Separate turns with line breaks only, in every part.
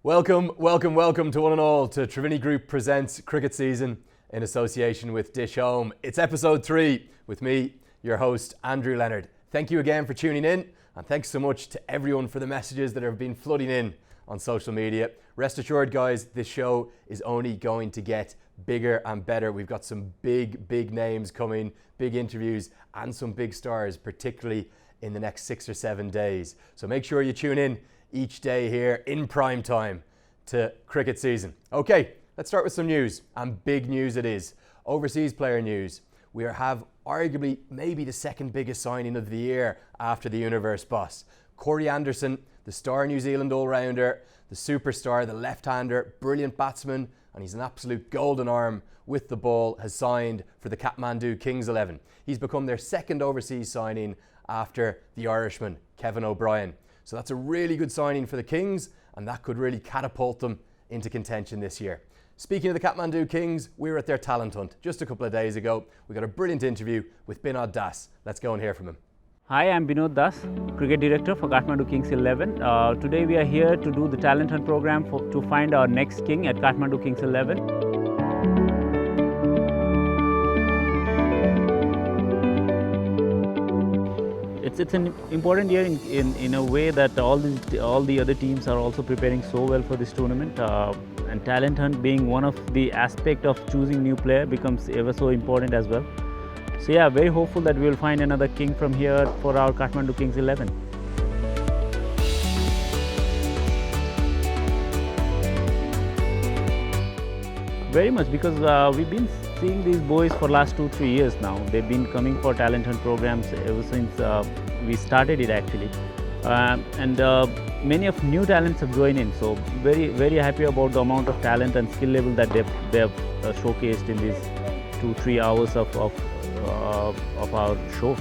Welcome to one and all to Triveni Group presents Cricket Season in association with Dish Home. It's episode 3 with me, your host, Andrew Leonard. Thank you again for tuning in, and thanks so much to everyone for the messages that have been flooding in on social media. Rest assured, guys, this show is only going to get bigger and better. We've got some big names coming, big interviews, and some big stars, particularly in the next 6 or 7 days. So make sure you tune in each day here in prime time to Cricket Season. Okay, let's start with some news, and big news it is. Overseas player news. We have arguably maybe the second biggest signing of the year after the Universe boss. Corey Anderson, the star New Zealand all-rounder, the superstar, the left-hander, brilliant batsman, and he's an absolute golden arm with the ball, has signed for the Kathmandu Kings 11. He's become their second overseas signing after the Irishman, Kevin O'Brien. So that's a really good signing for the Kings, and that could really catapult them into contention this year. Speaking of the Kathmandu Kings, we were at their talent hunt just a couple of days ago. We got a brilliant interview with Bernad. Let's go and hear from him.
Hi, I'm Bernad, Cricket Director for Kathmandu Kings 11. Today we are here to do the talent hunt program to find our next king at Kathmandu Kings 11. It's an important year in a way that all the other teams are also preparing so well for this tournament, and talent hunt being one of the aspect of choosing new player becomes ever so important as well. So yeah, very hopeful that we will find another king from here for our Kathmandu Kings 11. Very much, because we've been seeing these boys for last 2-3 years now. They've been coming for talent hunt programs ever since we started it actually, and many of new talents have joined in. So very happy about the amount of talent and skill level that they have showcased in these 2-3 hours of our show.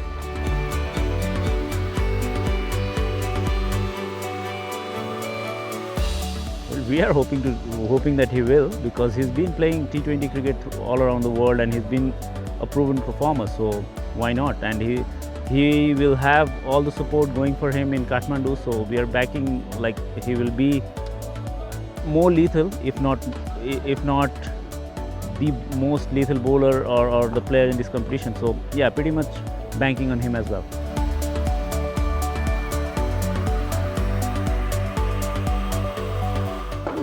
We are hoping that he will, because he's been playing T20 cricket all around the world and he's been a proven performer, so why not? And he will have all the support going for him in Kathmandu, so we are backing, like, he will be more lethal, if not the most lethal bowler or the player in this competition. So yeah, pretty much banking on him as well.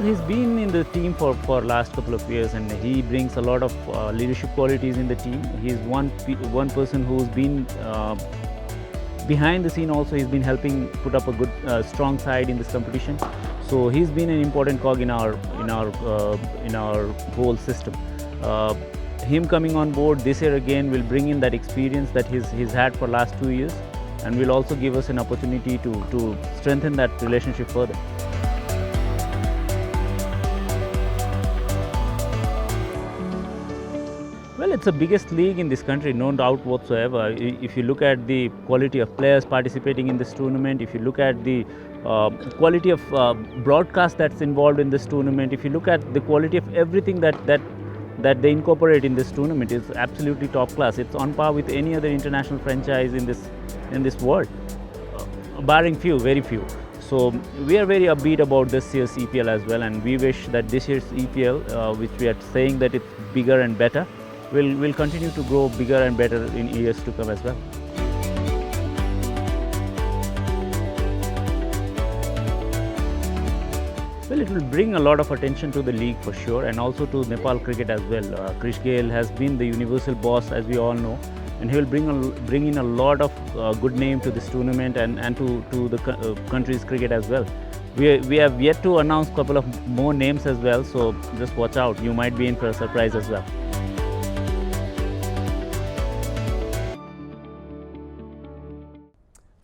He's been in the team for last couple of years, and he brings a lot of leadership qualities in the team. He's one person who's been behind the scene also. He's been helping put up a good strong side in this competition. So he's been an important cog in our whole system. Him coming on board this year again will bring in that experience that he's had for last 2 years, and will also give us an opportunity to strengthen that relationship further. Well, it's the biggest league in this country, no doubt whatsoever. If you look at the quality of players participating in this tournament, if you look at the quality of broadcast that's involved in this tournament, if you look at the quality of everything that they incorporate in this tournament, is absolutely top class. It's on par with any other international franchise in this world, barring very few. So we are very upbeat about this year's EPL as well, and we wish that this year's EPL, which we are saying that it's bigger and better, will continue to grow bigger and better in years to come as well. Well, it will bring a lot of attention to the league for sure, and also to Nepal cricket as well. Krish Gayle has been the universal boss, as we all know, and he will bring in a lot of good name to this tournament and to the country's cricket as well. We have yet to announce a couple of more names as well, so just watch out. You might be in for a surprise as well.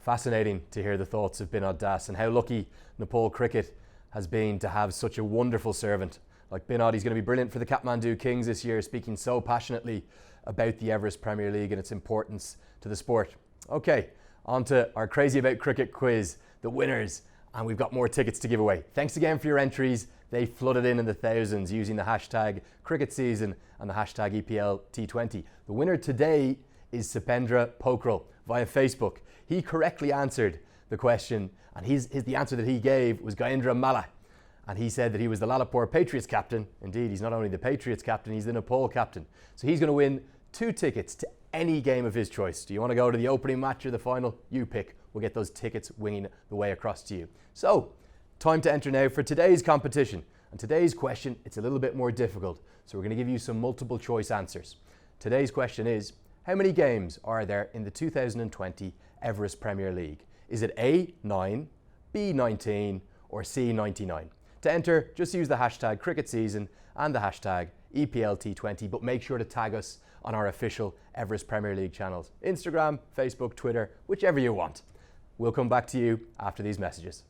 Fascinating to hear the thoughts of Bernad and how lucky Nepal cricket has been to have such a wonderful servant like Bernad. He's going to be brilliant for the Kathmandu Kings this year, speaking so passionately about the Everest Premier League and its importance to the sport. Okay, on to our Crazy About Cricket quiz, the winners, and we've got more tickets to give away. Thanks again for your entries. They flooded in the thousands using the hashtag Cricket Season and the hashtag EPL T20. The winner today is Sipendra Pokral via Facebook. He correctly answered the question, and the answer that he gave was Gaindra Mala. and he said that he was the Lalapur Patriots captain. Indeed, he's not only the Patriots captain, he's the Nepal captain. So he's going to win 2 tickets to any game of his choice. Do you want to go to the opening match or the final? You pick. We'll get those tickets winging the way across to you. So, time to enter now for today's competition. And today's question, it's a little bit more difficult. So we're going to give you some multiple choice answers. Today's question is, how many games are there in the 2020 Everest Premier League? Is it A, 9, B, 19, or C, 99? To enter, just use the hashtag cricket season and the hashtag EPL T20, but make sure to tag us on our official Everest Premier League channels. Instagram, Facebook, Twitter, whichever you want. We'll come back to you after these messages.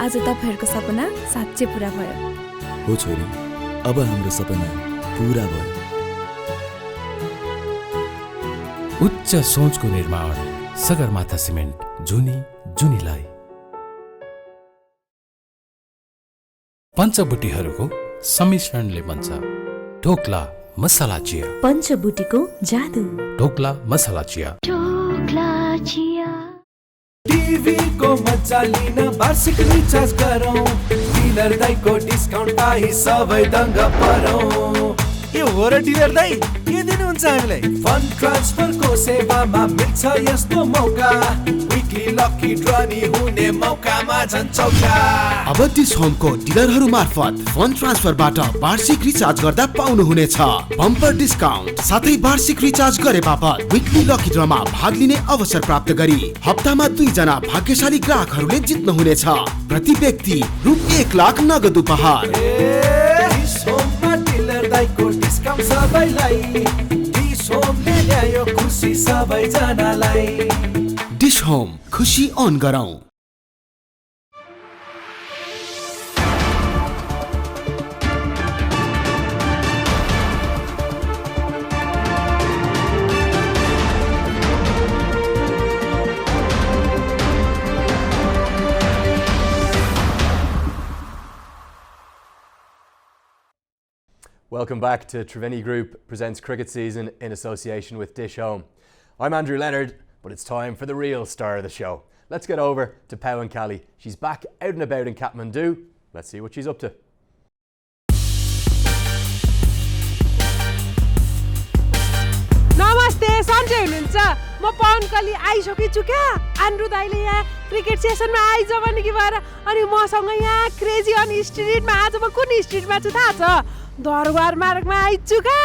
आज तपाईहरुको सपना साच्चै पूरा भयो
हो छोरी अब हाम्रो सपना पूरा भयो
उच्च सोचको निर्माण सगरमाथा सिमेन्ट जुनी जुनीलाई पञ्चबुटीहरूको सम्मिश्रणले बन्छ ढोक्ला मसाला चिया
पञ्चबुटीको जादु
ढोक्ला मसाला चिया
टीवी को मजा लिन वार्षिक रिचार्ज गरौँ डिलर दाइको डिस्काउन्ट पाई सबै दङ्ग परौँ
के हो र डिलर दाइ के दिनुहुन्छ हामीलाई
फन्ड ट्रान्सफरको सेवामा मिल्छ यस्तो मौका विकली लकी ड्र नि हुने मौकामा झन् चौका
अब डिश होमको डिलरहरू मार्फत फन्ड ट्रान्सफरबाट वार्षिक रिचार्ज गर्दा पाउनुहुनेछ बम्पर डिस्काउन्ट साथै वार्षिक रिचार्ज गरे बापत विकली लकी ड्रमा भाग लिने अवसर प्राप्त गरी हप्तामा 2 जना भाग्यशाली ग्राहकहरूले जित्नुहुनेछ प्रति व्यक्ति रु 1 लाख नगद उपहार
डिश होममा डिलर दाइको डिस्काउन्ट सबैलाई डिश होमले ल्यायो खुसी सबैजनालाई
डिश होम खुशी अन गरौँ
Welcome back to Triveni Group presents Cricket Season in association with Dish Home. I'm Andrew Leonard, but it's time for the real star of the show. Let's get over to Pawankali. She's back out and about in Kathmandu. Let's see what she's up to.
नमस्ते सन्चै हुनुहुन्छ म पवनकली आइसकेछु क्या Andrew दाइले यहाँ cricket सेसनमा eyes भने कि भएर अनि मसँग यहाँ क्रेजी अन स्ट्रिटमा आज म कुन स्ट्रिटमा छु थाहा छ दरबार मार्गमा आइछु क्या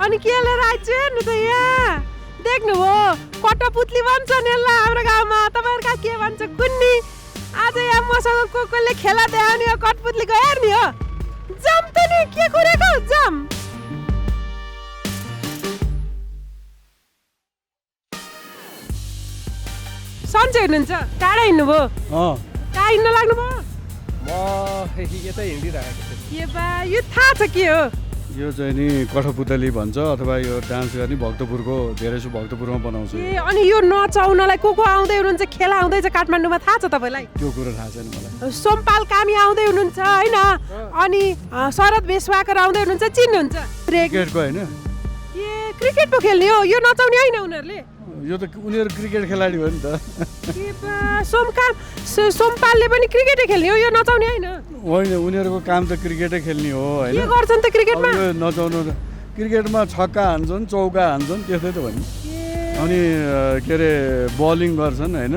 अनि के लिएर आइछु हेर्नु त यहाँ देख्नु हो कटपुतली भन्छ नि यसलाई हाम्रो गाउँमा तपाईहरुका के भन्छ कुन्नी आज यहाँ मसँग कोले खेला देखाउने हो कटपुतलीको हेर्ने हो जम त नि के कुरेको जम सन्चै हुनुहुन्छ टाढा हिँड्नुभयो कहाँ हिँड्न लाग्नुभयो
म यतै हिँडिरहेको
के बा यो थाहा छ के हो
यो चाहिँ नि कठपुतली भन्छ अथवा यो डान्स गर्ने भक्तपुरको धेरै सो भक्तपुरमा बनाउँछ
ए अनि यो नचाउनलाई को आउँदै हुनुहुन्छ खेला आउँदैछ काठमाडौँमा थाहा छ तपाईलाई
त्यो कुरा थाहा छैन मलाई
सोमपाल कामी आउँदै हुनुहुन्छ हैन अनि शरद बेसवाकर आउँदै हुनुहुन्छ चिन्नुहुन्छ
क्रिकेटको हैन
ए क्रिकेट पो खेल्ने हो यो नचाउने हैन उनीहरुले
यो त उनीहरु क्रिकेट खेलाडी हो नि त
के बा सोमपालले पनि क्रिकेटै खेल्ने हो यो नचाउने हैन
होइन उनीहरुको काम त क्रिकेटै खेल्ने हो हैन
के गर्छन् त क्रिकेटमा
यो नचाउनु क्रिकेटमा छक्का हान्छन् चौका हान्छन् त्यस्तै त भन्नु अनि के रे बलिङ गर्छन् हैन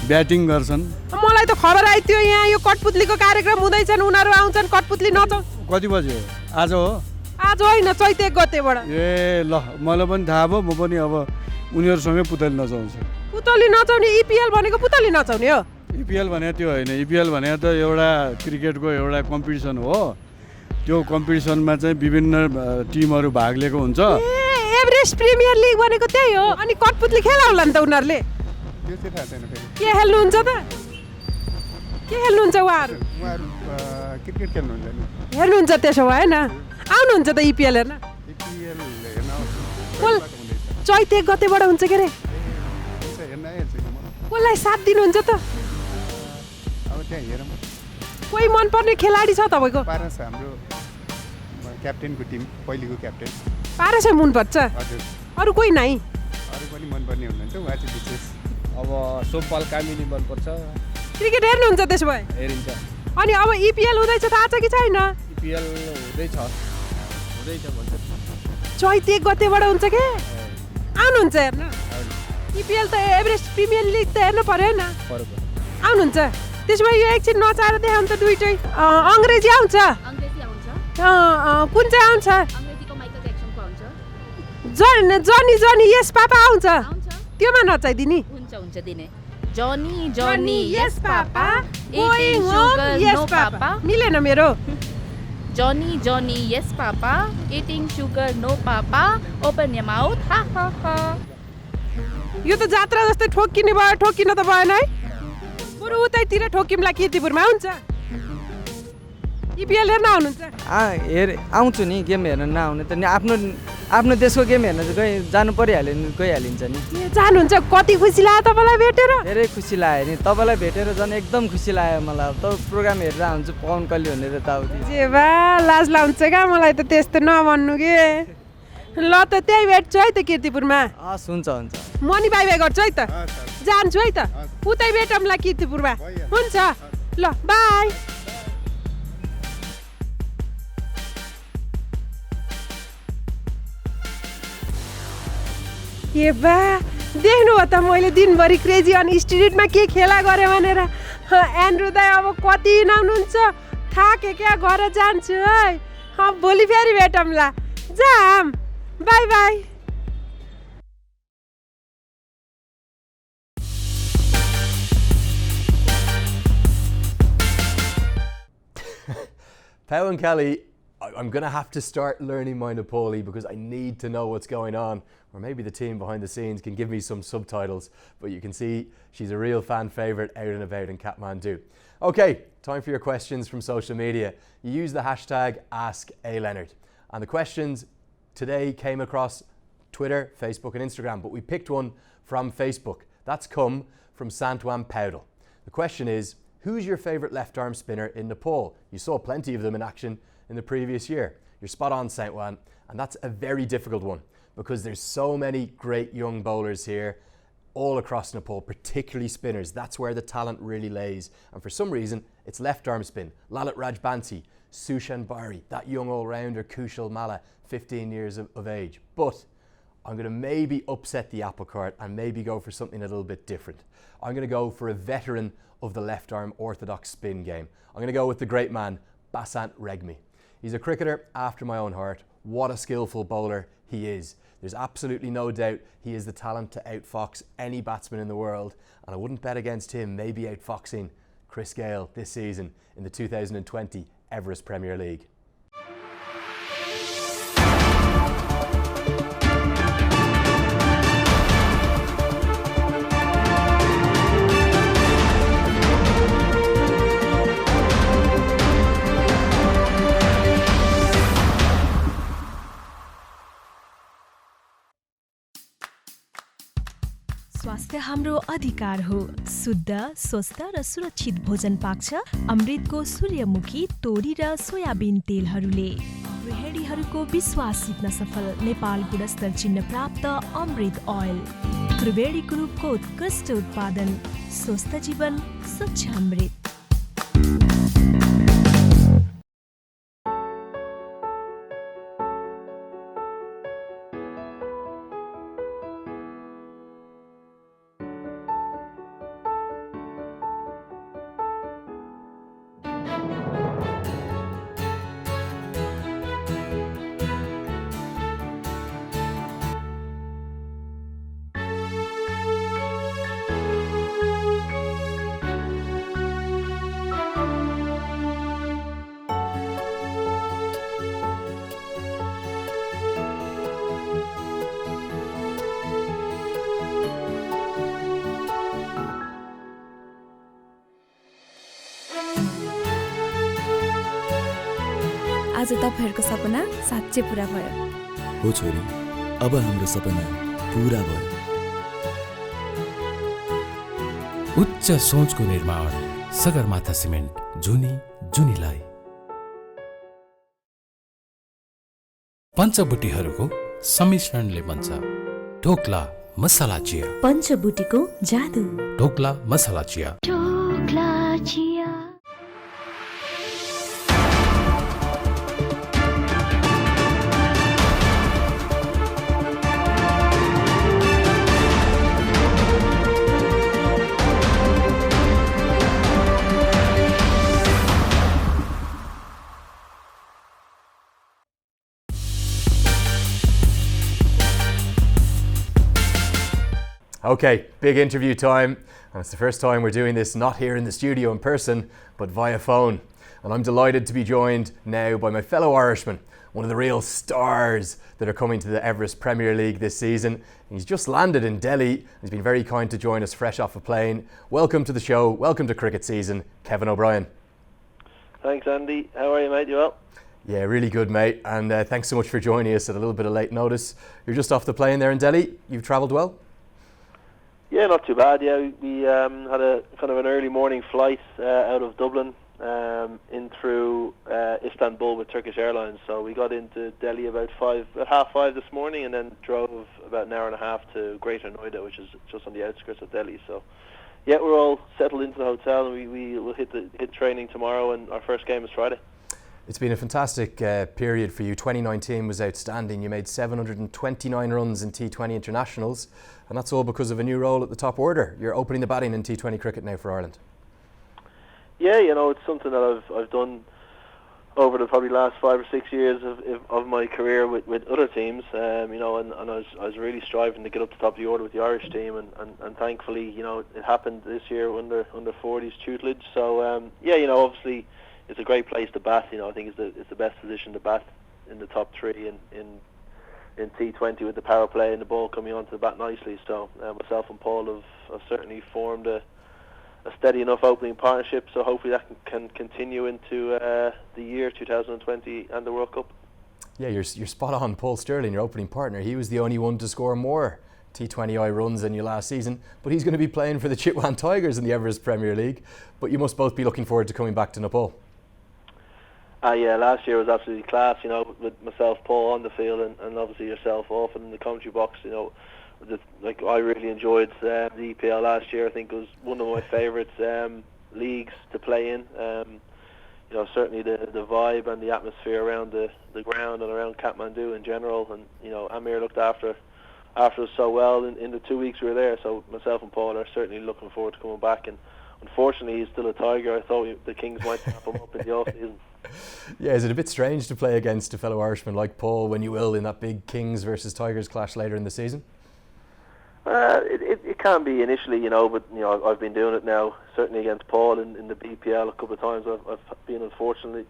ब्याटिङ गर्छन्।
मलाई त खबर आयो थियो यहाँ यो कठपुतलीको कार्यक्रम हुँदैछन्, उनीहरू आउँछन् कठपुतली नचाउ।
कति बजे हो? आज हो?
आज होइन, चैते 1 गतेबाट।
ए ल, मलाई पनि थाहा भयो, म पनि अब उनीहरूसँगै पुतली नचाउँछु।
पुतली नचाउने EPL भनेको पुतली नचाउने हो?
EPL भने त्यो होइन, EPL भने त एउटा क्रिकेटको एउटा कम्पिटिसन हो। त्यो कम्पिटिसनमा चाहिँ विभिन्न टिमहरू भाग लिएको हुन्छ।
एभरेस्ट प्रिमियर लिग भनेको त्यही हो। अनि कठपुतली खेलाउला नि त उनीहरूले?
त्यो चाहिँ थाहा छैन।
के खेल्नुहुन्छ त? के खेल्नुहुन्छ उहाँहरू?
उहाँहरू क्रिकेट खेल्नुहुन्छ नि।
हेर्नुहुन्छ त्यसो भए होइन? आउनुहुन्छ त EPL हेर्न?
EPL हेर्न
चैते 1 गतेबाट हुन्छ के अरे? कसलाई साथ दिनुहुन्छ त?
अब त्यहाँ हेरौँ।
कोही मनपर्ने खेलाडी छ तपाईँको?
पारस, हाम्रो क्याप्टेनको टिम, पहिलेको क्याप्टेन।
पारस मनपर्छ?
हजुर।
अरू कोही नै?
अरू पनि मनपर्ने हुनुहुन्छ, उहाँ चाहिँ विशेष।
अब सोमपाल कामिनी मनपर्छ।
क्रिकेट हेर्नुहुन्छ त्यसो भए?
हेरिन्छ।
अनि अब EPL हुँदैछ थाहा छ कि छैन?
EPL हुँदैछ भन्छ।
चैते 1 गतेबाट हुन्छ के? आउनुहुन्छ हेर्न? EPL त एभरेस्ट प्रिमियर लिग त हेर्नु पर्यो होइन? आउनुहुन्छ? त्यसो भए यो एकछिन नचाएर देखाउनु त दुईटै। अङ्ग्रेजी आउँछ? कुन चाहिँ आउँछ? जनी जनी यस पापा आउँछ? त्योमा नचाइदिने?
हुन्छ दिने। जनी
यस पापा, गोइङ होम यस पापा। मिलेन मेरो?
Johny yes papa, eating sugar no papa, open your mouth ha ha हा।
यो त जात्रा जस्तै ठोक्किने भयो, ठोक्किन त भएन है? बरु उतैतिर ठोकिमला कीर्तिपुरमा हुन्छ। EPL हेर्न आउनुहुन्छ?
आउँछु नि, गेम हेर्न नआउने त नि। आफ्नो देशको गेम हेर्न चाहिँ जानु परिहाल्यो नि, गइहालिन्छ नि।
जानुहुन्छ? कति खुसी लाग्यो तपाईँलाई भेटेर?
धेरै खुसी लाग्यो नि, तपाईँलाई भेटेर झन् एकदम खुसी लाग्यो मलाई। त प्रोग्राम हेरेर आउँछु पवनकली भनेर यताउति।
जे बा लाज लाउँछ क्या मलाई त त्यस्तो नभन्नु के। ल त त्यही भेट्छु है त कीर्तिपुरमा।
हस्, हुन्छ।
मनी बाई बाई गर्छु है त। जान्छु है त। उतै भेटौँला कीर्तिपुरमा। हुन्छ ल, बाई। ए बा, देख्नु हो त मैले दिनभरि क्रेजी अन स्ट्रिटमा के खेला गरेँ भनेर। एन्ड्रु दाइ अब कति इनाउनुहुन्छ? थाके क्या, घर जान्छु है। भोलि फेरि भेटौँला। जाम, bye bye.
Pawankali, I'm going to have to start learning my Nepali because I need to know what's going on. Or maybe the team behind the scenes can give me some subtitles. But you can see she's a real fan favourite out and about in Kathmandu. Okay, time for your questions from social media. You use the hashtag #AskALeonard. And the questions today came across Twitter, Facebook and Instagram, but we picked one from Facebook. That's come from Santwan Patel. The question is, who's your favourite left arm spinner in Nepal? You saw plenty of them in action in the previous year. You're spot on, Santwan, and that's a very difficult one because there's so many great young bowlers here all across Nepal, particularly spinners. That's where the talent really lays. And for some reason, it's left arm spin. Lalit Rajbansi, Sushan Bari, that young all-rounder Kushal Malla, 15 years of age. But I'm going to maybe upset the apple cart and maybe go for something a little bit different. I'm going to go for a veteran of the left arm orthodox spin game. I'm going to go with the great man, Basant Regmi. He's a cricketer after my own heart. What a skillful bowler he is. There's absolutely no doubt he has the talent to outfox any batsman in the world, and I wouldn't bet against him maybe outfoxing Chris Gale this season in the 2020 Everest Premier League.
स्वास्थ्य हाम्रो अधिकार हो। शुद्ध, स्वस्थ र सुरक्षित भोजन पाक्छ अमृतको सूर्यमुखी, तोरी र सोयाबिन तेलहरूले। गृहिणीहरूको विश्वास जित्न सफल नेपाल गुणस्तर चिन्ह प्राप्त अमृत ओइल। त्रिवेणी ग्रुपको उत्कृष्ट उत्पादन, स्वस्थ जीवन, स्वच्छ अमृत।
आज तपाईहरुको सपना साँच्चै पूरा भयो।
हो छोरी, अब हाम्रो सपना पूरा भयो।
उच्च सोचको निर्माण सगरमाथा सिमेन्ट जुनी जुनीलाई। पञ्चबुटीहरूको सम्मिश्रणले बन्छ ढोक्ला मसला चिया।
पञ्चबुटीको जादु
ढोक्ला मसला chia.
Okay, big interview time, and it's the first time we're doing this not here in the studio in person, but via phone. And I'm delighted to be joined now by my fellow Irishman, one of the real stars that are coming to the Everest Premier League this season. He's just landed in Delhi. He's been very kind to join us fresh off a plane. Welcome to the show, welcome to cricket season, Kevin O'Brien.
Thanks, Andy. How are you, mate? You well?
Yeah, really good, mate. And thanks so much for joining us at a little bit of late notice. You're just off the plane there in Delhi. You've travelled well?
Yeah, not too bad. Yeah, we had a kind of an early morning flight out of Dublin in through Istanbul with Turkish Airlines. So we got into Delhi about 5:30 this morning, and then drove about an hour and a half to Greater Noida, which is just on the outskirts of Delhi. So yeah, we're all settled into the hotel, and we will hit training tomorrow, and our first game is Friday.
It's been a fantastic period for you. 2019 was outstanding. You made 729 runs in T20 internationals, and that's all because of a new role at the top order. You're opening the batting in T20 cricket now for Ireland.
Yeah, you know, it's something that I've done over the probably last 5 or 6 years of my career with other teams. You know, and I was really striving to get up to the top of the order with the Irish team, and thankfully, you know, it happened this year under 40s tutelage. So yeah, you know, obviously, it's a great place to bat. You know, I think it's the best position to bat in the top three in T20 with the power play and the ball coming onto the bat nicely. So myself and Paul have certainly formed a steady enough opening partnership. So hopefully that can continue into the year 2020 and the World Cup.
Yeah, you're spot on. Paul Stirling, your opening partner, he was the only one to score more T20I runs than you last season, but he's going to be playing for the Chirag Tigers in the Everest Premier League. But you must both be looking forward to coming back to Nepal.
Yeah, last year was absolutely class, you know, with myself, Paul on the field, and obviously yourself off in the commentary box. You know, like I really enjoyed the EPL last year. I think it was one of my favourite leagues to play in. You know, certainly the vibe and the atmosphere around the ground and around Kathmandu in general, and you know, Omyer looked after us so well in the 2 weeks we were there. So myself and Paul are certainly looking forward to coming back. And unfortunately, he's still a Tiger. I thought the Kings might snap him up in the off season.
Yeah, is it a bit strange to play against a fellow Irishman like Paul when you will in that big Kings versus Tigers clash later in the season?
It can be initially, you know, but you know, I've been doing it now, certainly against Paul in the BPL a couple of times. I've been unfortunate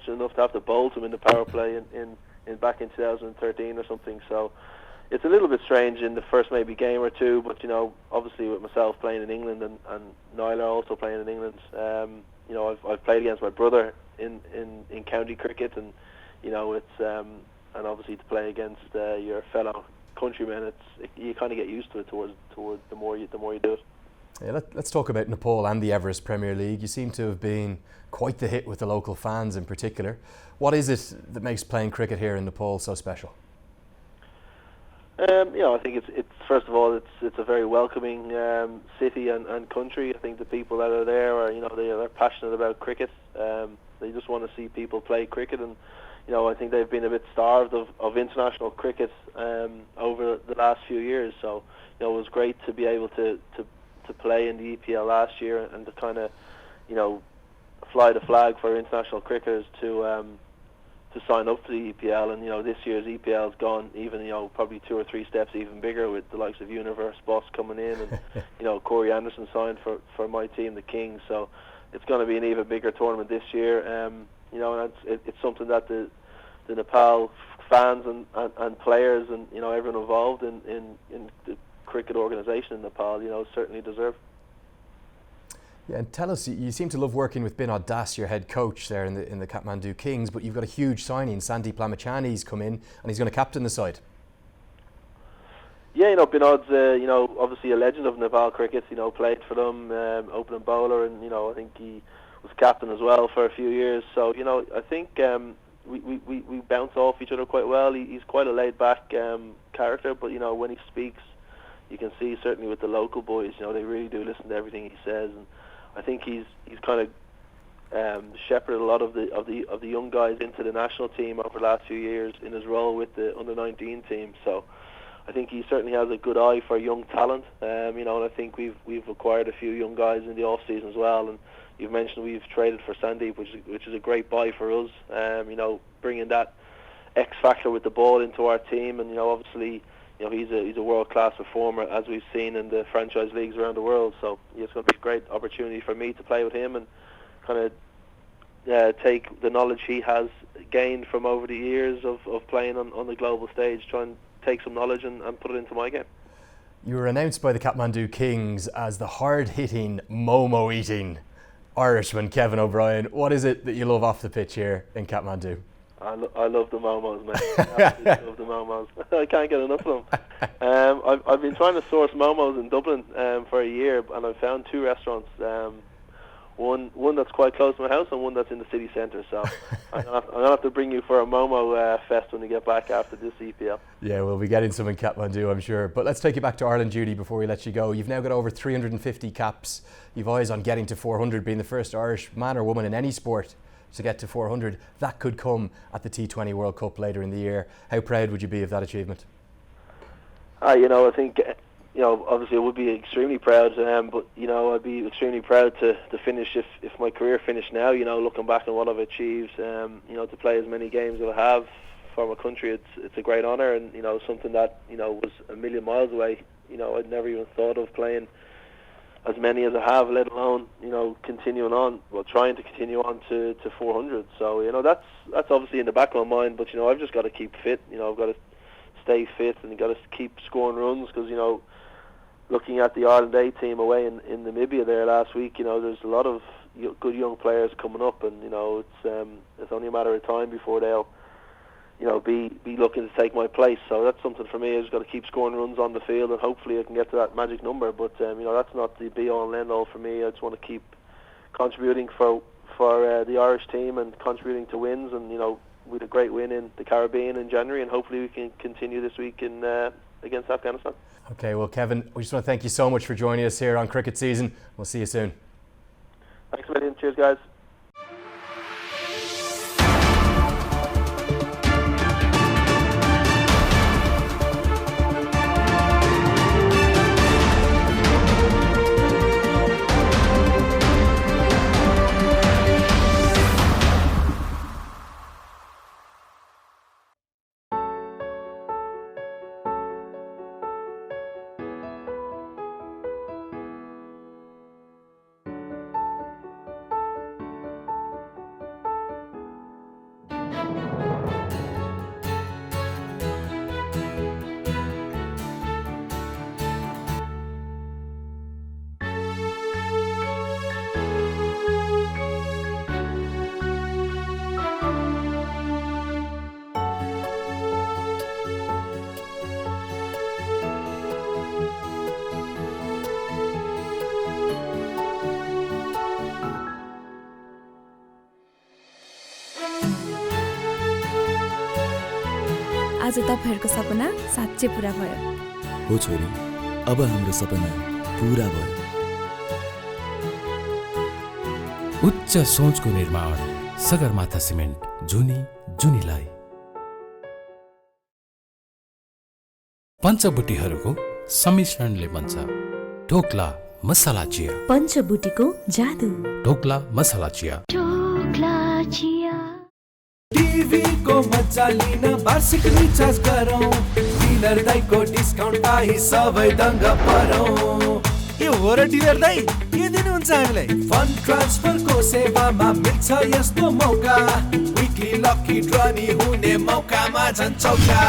enough to have to bowl him in the power play in back in 2013 or something. So it's a little bit strange in the first maybe game or two, but you know, obviously with myself playing in England and Nyla also playing in England, you know, I've played against my brother in county cricket, and you know, it's and obviously to play against your fellow countrymen, you kind of get used to it towards the more you do it.
Yeah, let's talk about Nepal and the Everest Premier League. You seem to have been quite the hit with the local fans in particular. What is it that makes playing cricket here in Nepal so special?
You know, I think it's first of all it's a very welcoming city and country. I think the people that are there are, you know, they're passionate about cricket. They just want to see people play cricket, and you know, I think they've been a bit starved of international cricket over the last few years. So you know, it was great to be able to play in the EPL last year and to kind of, you know, fly the flag for international cricketers to sign up to the EPL. And you know, this year's EPL's gone even, you know, probably 2 or 3 steps even bigger with the likes of Universe Boss coming in, and you know, Corey Anderson signed for my team, the Kings. So it's going to be an even bigger tournament this year. You know, and it's something that the Nepal fans and players and, you know, everyone involved in the cricket organisation in Nepal, you know, certainly deserve.
Yeah, and tell us, you seem to love working with Bernad, your head coach there in the Kathmandu Kings, but you've got a huge signing. Sandeep Lamachani's come in and he's going to captain the side.
Yeah, Bernad's obviously a legend of Nepal cricket. Played for them, opening bowler, and I think he was captain as well for a few years. So I think we bounce off each other quite well. He's quite a laid back character, but when he speaks, you can see certainly with the local boys, they really do listen to everything he says, and I think he's kind of shepherded a lot of the young guys into the national team over the last few years in his role with the under-19 team. So I think he certainly has a good eye for young talent, and I think we've acquired a few young guys in the off season as well. And you've mentioned we've traded for Sandeep, which is a great buy for us. Bringing that X factor with the ball into our team, and obviously he's a world class performer as we've seen in the franchise leagues around the world. So it's going to be a great opportunity for me to play with him and kind of take the knowledge he has gained from over the years of playing on the global stage, try and take some knowledge and put it into my game.
You were announced by the Kathmandu Kings as the hard-hitting, momo-eating Irishman, Kevin O'Brien. What is it that you love off the pitch here in Kathmandu?
I love the momos, man. I absolutely love the momos. I can't get enough of them. I've been trying to source momos in Dublin for a year, and I've found two restaurants. One that's quite close to my house and one that's in the city centre. So I'm gonna have to bring you for a momo fest when we get back after this EPL.
Yeah, we'll be getting some in Kathmandu, I'm sure. But let's take you back to Ireland duty before we let you go. You've now got over 350 caps. You've eyes on getting to 400, being the first Irish man or woman in any sport to get to 400. That could come at the T20 World Cup later in the year. How proud would you be of that achievement?
I think obviously I would be extremely proud, but I'd be extremely proud to finish if my career finished now. Looking back on what I've achieved, to play as many games as I have for my country, it's a great honour, and something that was a million miles away. I'd never even thought of playing as many as I have, let alone trying to continue on to 400. So that's obviously in the back of my mind, but I've just got to keep fit. I've got to stay fit and got to keep scoring runs, because looking at the Ireland A team away in Namibia there last week, there's a lot of good young players coming up, and it's only a matter of time before they'll be looking to take my place. So that's something for me. I just got to keep scoring runs on the field, and hopefully I can get to that magic number. But that's not the be all and end all for me. I just want to keep contributing for the Irish team and contributing to wins, and with a great win in the Caribbean in January, and hopefully we can continue this week in against Afghanistan.
Okay, well Kevin, we just want to thank you so much for joining us here on Cricket Season. We'll see you soon.
Thanks a million. Cheers, guys.
आज तपाईहरुको सपना साच्चै पूरा भयो।
हो छोरी, अब हाम्रो सपना पूरा भयो।
उच्च सोचको निर्माण सगरमाथा सिमेन्ट जुनीलाई पञ्चबुटीहरूको सम्मिश्रणले बन्छ ढोक्ला मसाला चिया।
पञ्चबुटीको जादु
ढोक्ला मसाला चिया।
टीवी को मजा लिन वार्षिक रिचार्ज गरौँ, डिलर दाइको डिस्काउन्ट पाई सबै दङ्ग परौँ।
ए हो र डिलर दाइ, के दिनुहुन्छ हामीलाई?
फन्ड ट्रान्सफरको सेवामा मिल्छ यस्तो मौका, विकली लकी ड्र नि हुने मौकामा झन् चौका।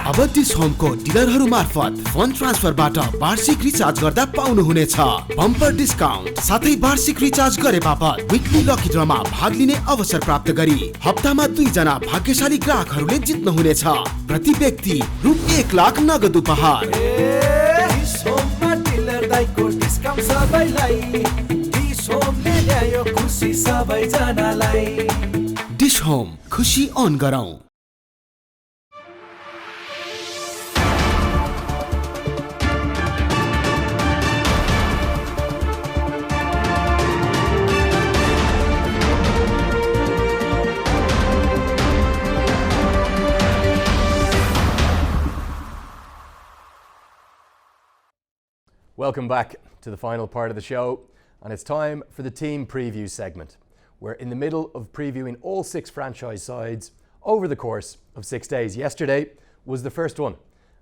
अब डिश होमको डिलरहरू मार्फत फन्ड ट्रान्सफरबाट वार्षिक रिचार्ज गर्दा पाउनुहुनेछ बम्पर डिस्काउन्ट साथै वार्षिक रिचार्ज गरे बापत विकली लकी ड्रमा भाग लिने अवसर प्राप्त गरी हप्तामा 2 जना भाग्यशाली ग्राहकहरूले जित्नुहुनेछ। प्रति व्यक्ति रु 1 लाख नगद उपहार।
डिश होममा डिलर दाइको डिस्काउन्ट सबैलाई, डिश होमले ल्यायो खुसी सबैजनालाई।
डिश होम, खुसी अन गरौँ।
Welcome back to the final part of the show, and it's time for the team preview segment. We're in the middle of previewing all 6 franchise sides over the course of 6 days. Yesterday was the first one,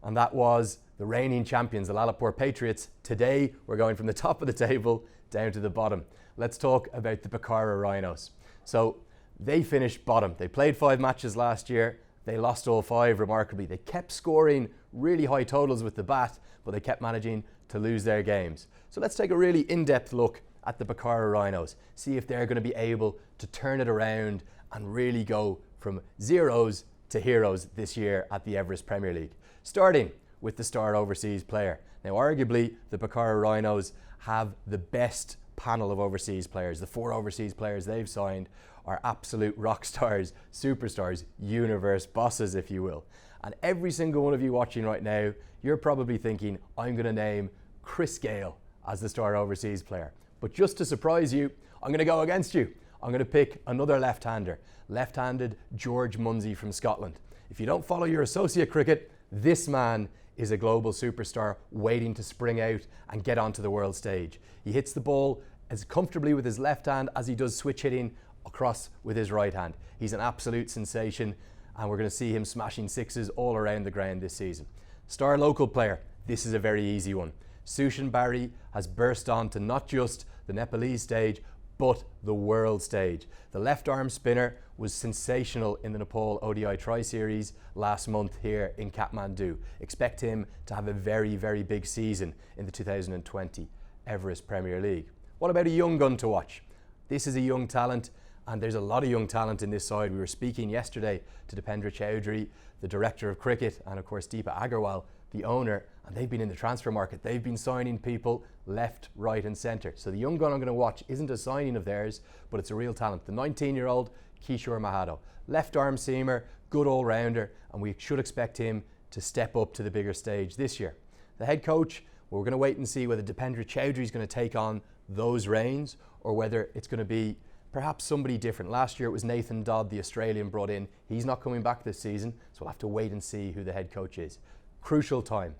and that was the reigning champions, the Lalapur Patriots. Today we're going from the top of the table down to the bottom. Let's talk about the Bukhara Rhinos. So they finished bottom. They played 5 matches last year. They lost all 5 remarkably. They kept scoring really high totals with the bat, but they kept managing to lose their games. So let's take a really in-depth look at the Bukhara Rhinos, see if they're going to be able to turn it around and really go from zeros to heroes this year at the Everest Premier League. Starting with the star overseas player. Now arguably the Bukhara Rhinos have the best panel of overseas players. The 4 overseas players they've signed are absolute rock stars, superstars, universe bosses if you will. And every single one of you watching right now, you're probably thinking, I'm going to name Chris Gale as the star overseas player. But just to surprise you, I'm going to go against you. I'm going to pick another left-hander, left-handed George Munsey from Scotland. If you don't follow your associate cricket, this man is a global superstar waiting to spring out and get onto the world stage. He hits the ball as comfortably with his left hand as he does switch hitting across with his right hand. He's an absolute sensation, and we're going to see him smashing 6s all around the ground this season. Star local player, this is a very easy one. Sushan Barry has burst onto not just the Nepalese stage, but the world stage. The left arm spinner was sensational in the Nepal ODI Tri-Series last month here in Kathmandu. Expect him to have a very, very big season in the 2020 Everest Premier League. What about a young gun to watch? This is a young talent, and there's a lot of young talent in this side. We were speaking yesterday to Dipendra Chowdhury, the director of cricket, and of course Deepa Agarwal, the owner, and they've been in the transfer market. They've been signing people left, right and centre. So the young gun I'm going to watch isn't a signing of theirs, but it's a real talent. The 19-year-old Kishore Mahado, left arm seamer, good all-rounder, and we should expect him to step up to the bigger stage this year. The head coach, well, we're going to wait and see whether Dipendra Chowdhury is going to take on those reins or whether it's going to be perhaps somebody different. Last year it was Nathan Dodd, the Australian, brought in. He's not coming back this season, so we'll have to wait and see who the head coach is. Crucial time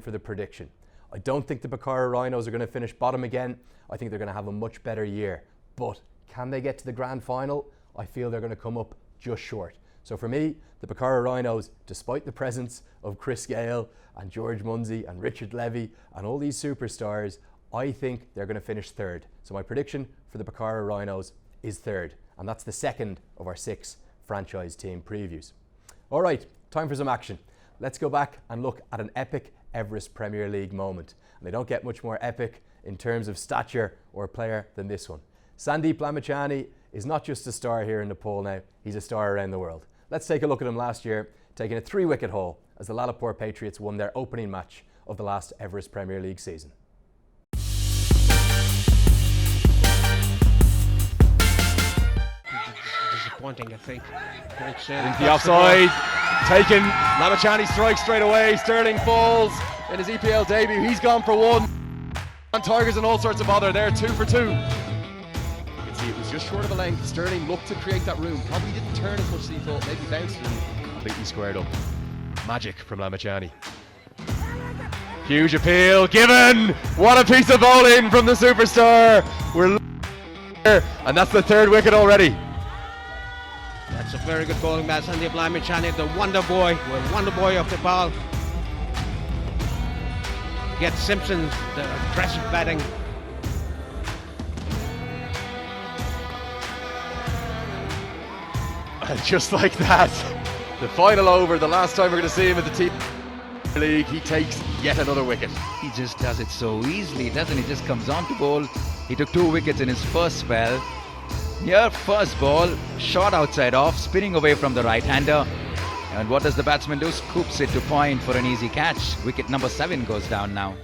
for the prediction. I don't think the Bukhara Rhinos are going to finish bottom again. I think they're going to have a much better year. But can they get to the grand final? I feel they're going to come up just short. So for me, the Bukhara Rhinos, despite the presence of Chris Gale and George Munsey and Richard Levy and all these superstars, I think they're going to finish 3rd. So my prediction for the Bukhara Rhinos is 3rd. And that's the 2nd of our 6 franchise team previews. All right, time for some action. Let's go back and look at an epic Everest Premier League moment. And they don't get much more epic in terms of stature or player than this one. Sandeep Lamichhane is not just a star here in Nepal now, he's a star around the world. Let's take a look at him last year, taking a 3-wicket haul as the Lalapur Patriots won their opening match of the last Everest Premier League season.
Disappointing, I think.
Into the offside, taken. Lamichhane strikes straight away. Sterling falls in his EPL debut. He's gone for 1. And Tigers in all sorts of bother. They're 2 for 2. You can see it was just short of a length. Sterling looked to create that room. Probably didn't turn as much as he thought. Maybe bounced and completely squared up. Magic from Lamichhane. Huge appeal given. What a piece of bowling from the superstar. We're here, and that's the 3rd wicket already.
That's a very good bowling by Sandeep Lamichhane, the wonder boy of the ball. Gets Simpson, the aggressive batting.
And just like that, the final over, the last time we're going to see him in the team league, he takes yet another wicket.
He just does it so easily, doesn't he? Just comes on to bowl. He took 2 wickets in his first spell. Here, first ball, shot outside off, spinning away from the right-hander. And what does the batsman do? Scoops it to point for an easy catch. Wicket number 7 goes down now.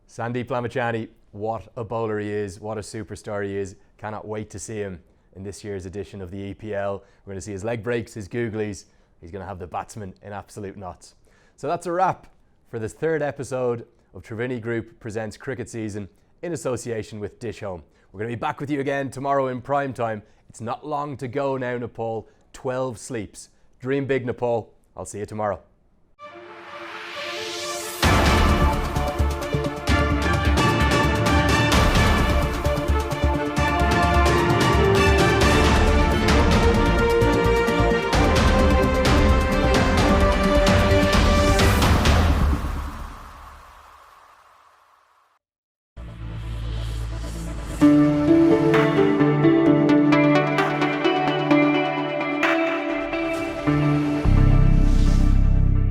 Sandeep Lamachani, what a bowler he is, what a superstar he is. Cannot wait to see him in this year's edition of the EPL. We're going to see his leg breaks, his googlies. He's going to have the batsman in absolute knots. So that's a wrap for this 3rd episode of Triveni Group Presents Cricket Season in association with Dish Home. We're going to be back with you again tomorrow in prime time. It's not long to go now, Nepal. 12 sleeps. Dream big, Nepal. I'll see you tomorrow.